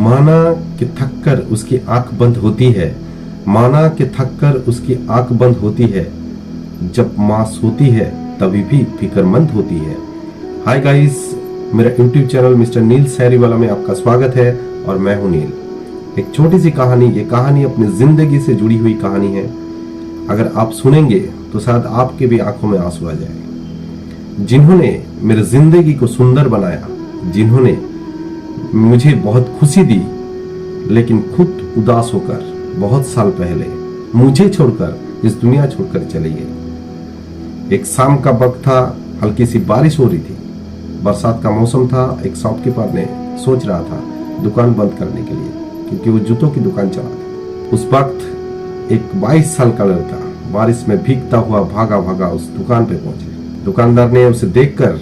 माना कि थककर उसकी आंख बंद होती है, माना कि थककर उसकी आंख बंद होती है, जब माँ सोती है तभी भी फिक्रमंद होती है। हाय गाइस, मेरा यूट्यूब चैनल मिस्टर नील सैरीवाला में आपका स्वागत है और मैं हूं नील। एक छोटी सी कहानी, ये कहानी अपनी जिंदगी से जुड़ी हुई कहानी है। अगर आप सुनेंगे तो शायद आपके भी आंखों में आंसू आ जाए। जिन्होंने मेरी जिंदगी को सुंदर बनाया, जिन्होंने मुझे बहुत खुशी दी, लेकिन खुद उदास होकर बहुत साल पहले मुझे छोड़कर इस दुनिया छोड़कर चली गई। एक शाम का वक्त था, हल्की सी बारिश हो रही थी, बरसात का मौसम था। एक शॉपकीपर ने सोच रहा था दुकान बंद करने के लिए, क्योंकि वो जूतों की दुकान चलाता। उस वक्त एक 22 साल का लड़का बारिश में भीगता हुआ भागा भागा उस दुकान पे पहुंचे। दुकानदार ने उसे देखकर,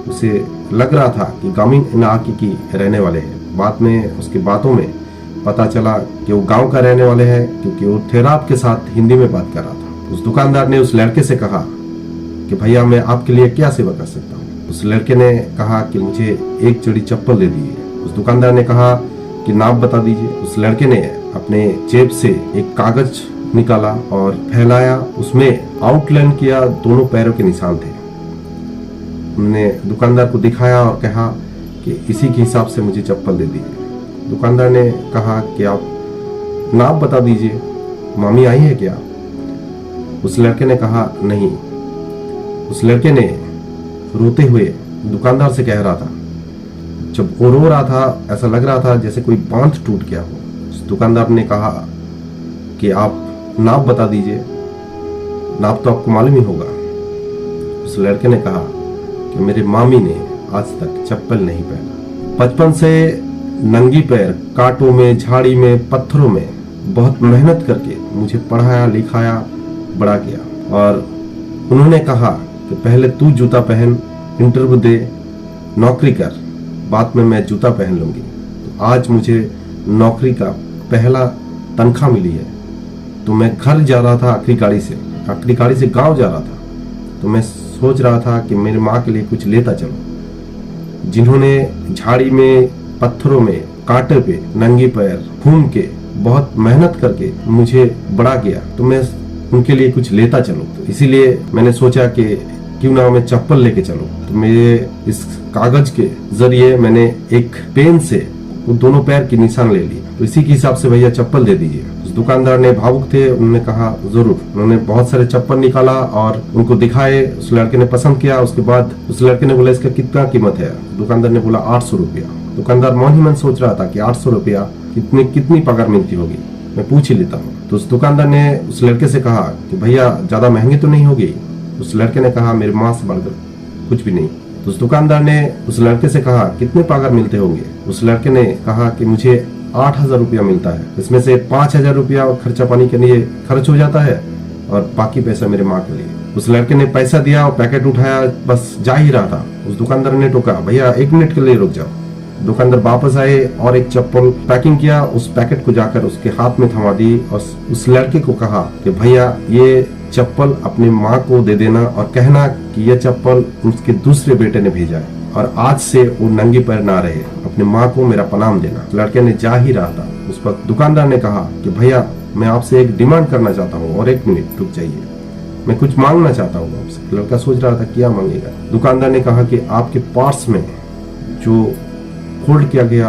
उसे लग रहा था कि ग्रामीण इलाके की रहने वाले हैं। बाद में उसकी बातों में पता चला कि वो गांव का रहने वाले हैं, क्योंकि वो ठहराव के साथ हिंदी में बात कर रहा था। उस दुकानदार ने उस लड़के से कहा कि भैया, मैं आपके लिए क्या सेवा कर सकता हूँ। उस लड़के ने कहा कि मुझे एक जोड़ी चप्पल दे दीजिए। उस दुकानदार ने कहा कि नाप बता दीजिए। उस लड़के ने अपने जेब से एक कागज निकाला और फैलाया, उसमें आउटलाइन किया दोनों पैरों के निशान थे। उन्होंने दुकानदार को दिखाया और कहा कि इसी के हिसाब से मुझे चप्पल दे दीजिए। दुकानदार ने कहा कि आप नाप बता दीजिए, मामी आई है क्या? उस लड़के ने कहा नहीं। उस लड़के ने रोते हुए दुकानदार से कह रहा था। जब वो रो रहा था, ऐसा लग रहा था जैसे कोई बांध टूट गया हो। उस दुकानदार ने कहा कि आप नाप बता दीजिए, नाप तो आपको मालूम ही होगा। उस लड़के ने कहा कि मेरी मामी ने आज तक चप्पल नहीं पहना। बचपन से नंगी पैर कांटों में, झाड़ी में, पत्थरों में बहुत मेहनत करके मुझे पढ़ाया लिखाया, बड़ा किया। और उन्होंने कहा कि पहले तू जूता पहन, इंटरव्यू दे, नौकरी कर, बाद में मैं जूता पहन लूंगी। तो आज मुझे नौकरी का पहला तनख्वाह मिली है। तो मैं घर जा रहा था आखिरी गाड़ी से गांव जा रहा था। तो मैं सोच रहा था कि मेरी माँ के लिए कुछ लेता चलो। जिन्होंने झाड़ी में, पत्थरों में, कांटे पे, नंगे पैर घूम के बहुत मेहनत करके मुझे बड़ा किया, तो मैं उनके लिए कुछ लेता चलूं। तो इसीलिए मैंने सोचा कि क्यों ना मैं चप्पल लेके चलूं। तो मेरे इस कागज के जरिए मैंने एक पेन से वो दोनों पैर की निशान ले ली। तो इसी के हिसाब से भैया चप्पल दे दीजिए। उस दुकानदार ने भावुक थे, उन्होंने कहा जरूर। उन्होंने बहुत सारे चप्पल निकाला और उनको दिखाए। उस लड़के ने पसंद किया। उसके बाद उस लड़के ने बोला इसका कितना कीमत है? दुकानदार ने बोला 800 रुपया। दुकानदार मन ही मन सोच रहा था कि 800 रुपया कितनी पगार मिलती होगी, मैं पूछ ही लेता हूँ। तो उस दुकानदार ने उस लड़के से कहा कि भैया ज्यादा महंगी तो नहीं होगी? उस लड़के ने कहा मेरी माँ से बढ़कर कुछ भी नहीं। तो उस दुकानदार ने उस लड़के से कहा कितने पगार मिलते होंगे? उस लड़के ने कहा कि मुझे 8,000 रुपया मिलता है, इसमें से 5,000 रुपया खर्चा पानी के लिए खर्च हो जाता है और बाकी पैसा मेरे माँ के लिए। उस लड़के ने पैसा दिया और पैकेट उठाया, बस जा ही रहा था। उस दुकानदार ने टोका, भैया 1 मिनट के लिए रुक जाओ। दुकानदार वापस आए और एक चप्पल पैकिंग किया, उस पैकेट को जाकर उसके हाथ में थमा दी और उस लड़के को कहा कि भैया ये चप्पल अपनी माँ को दे देना और कहना कि यह चप्पल उसके दूसरे बेटे ने भेजा है और आज से वो नंगी पैर ना रहे, अपनी माँ को मेरा प्रणाम देना। लड़के ने जा ही रहा था, उस वक्त दुकानदार ने कहा कि भैया मैं आपसे एक डिमांड करना चाहता हूँ और 1 मिनट रुक जाइए, मैं कुछ मांगना चाहता हूँ आपसे। लड़का सोच रहा था क्या मांगेगा। दुकानदार ने कहा कि आपके पर्स में जो फोल्ड किया गया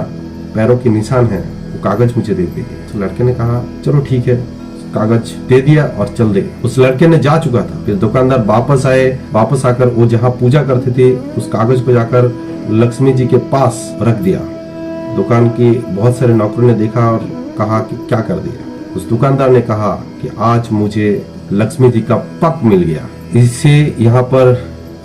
पैरों के निशान है वो कागज मुझे दे दीजिए। तो लड़के ने कहा चलो ठीक है, कागज दे दिया और चल दे। उस लड़के ने जा चुका था। फिर दुकानदार वापस आए, वापस आकर वो जहाँ पूजा करते थे उस कागज को जाकर लक्ष्मी जी के पास रख दिया। दुकान की बहुत सारे नौकरों ने देखा और कहा कि क्या कर दिया। उस दुकानदार ने कहा कि आज मुझे लक्ष्मी जी का पग मिल गया, इससे यहाँ पर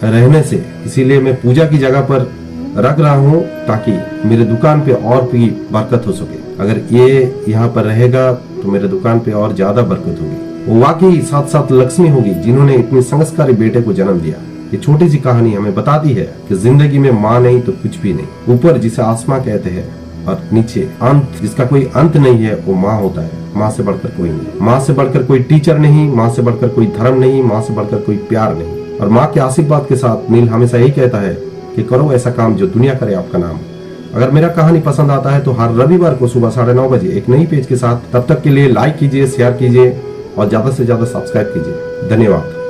रहने से, इसीलिए मैं पूजा की जगह पर रख रहा हूँ ताकि मेरे दुकान पे और भी बरकत हो सके। अगर ये यहाँ पर रहेगा तो मेरे दुकान पे और ज्यादा बरकत होगी। वो वाकई साथ साथ लक्ष्मी होगी जिन्होंने इतने संस्कारी बेटे को जन्म दिया। ये छोटी सी कहानी हमें बताती है कि जिंदगी में माँ नहीं तो कुछ भी नहीं। ऊपर जिसे आसमां कहते हैं और नीचे अंत जिसका कोई अंत नहीं है वो माँ होता है। माँ से बढ़कर कोई नहीं, माँ से बढ़कर कोई टीचर नहीं, माँ से बढ़कर कोई धर्म नहीं, माँ से बढ़कर कोई प्यार नहीं। और माँ के आशीर्वाद के साथ नील हमेशा यही कहता है कि करो ऐसा काम जो दुनिया करे आपका नाम। अगर मेरा कहानी पसंद आता है तो हर रविवार को सुबह 9:30 बजे एक नई पेज के साथ, तब तक के लिए लाइक कीजिए, शेयर कीजिए और ज्यादा से ज्यादा सब्सक्राइब कीजिए। धन्यवाद।